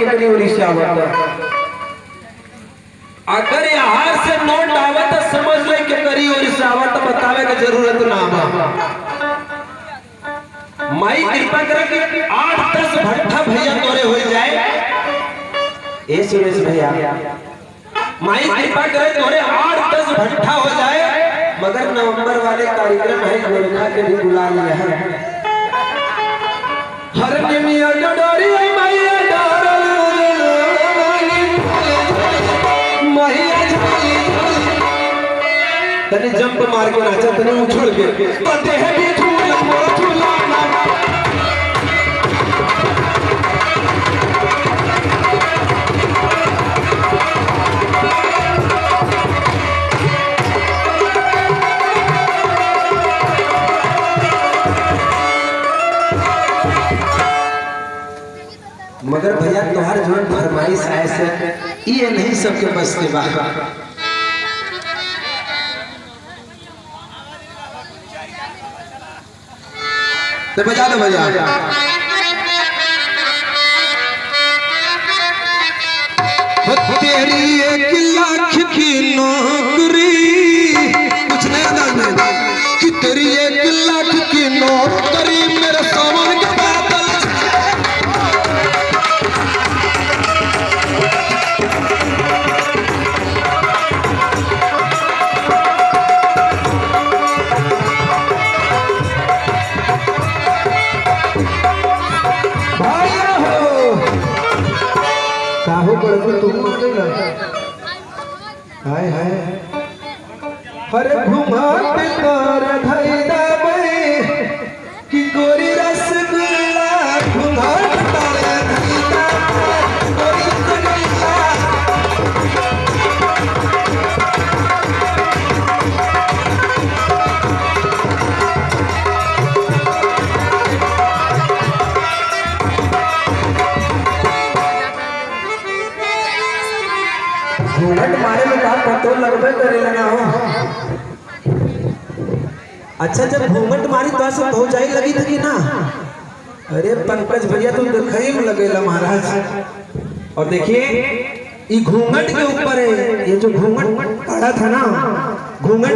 कितनी उड़ीसा आवता। अगर यहाँ से नोट आवे तो समझ ले कि करी उड़ीसा आवत, बतावे की जरूरत ना बा। माई कृपा करे कि 8-10 भट्ठा भैया तोरे हो जाए। ए सुरेश भैया, माई कृपा करे तोरे 8-10 भट्ठा हो जाए, मगर नवंबर वाले कार्यक्रम है गोरखा के भी बुला लिया है। हर निमिया डोरी मैया डोरल मैया तने जंप मार के नाचा, तने उछल के पते है भी झूला मोरा झूलाना। मगर भैया तुम्हार जो फरमाइश है से ये नहीं सबके बस के बात। तो बजा दो भैया। तेरी 1 लाख की नौकरी, कुछ नहीं अंदाज में कि तेरी 1 लाख की नौकरी मेरे सामान के बादल। काहो बड़को तुम मानेला हाय हाय हरे घुमात कर धैदा बे कि गोरी रसगुल्ला घुमात कर धैदा गोरी रसगुल्ला। घूंघट मारे में कहा पतो लगबे करेला ना हो। अच्छा जब घूंघट मारी तो सब भौजाई लगी थी कि ना। अरे पंकज भैया तुम दिखाई में लगेला महाराज। और देखिए ये घूंघट के ऊपर है, ये जो घूंघट पड़ा था ना, घूंघट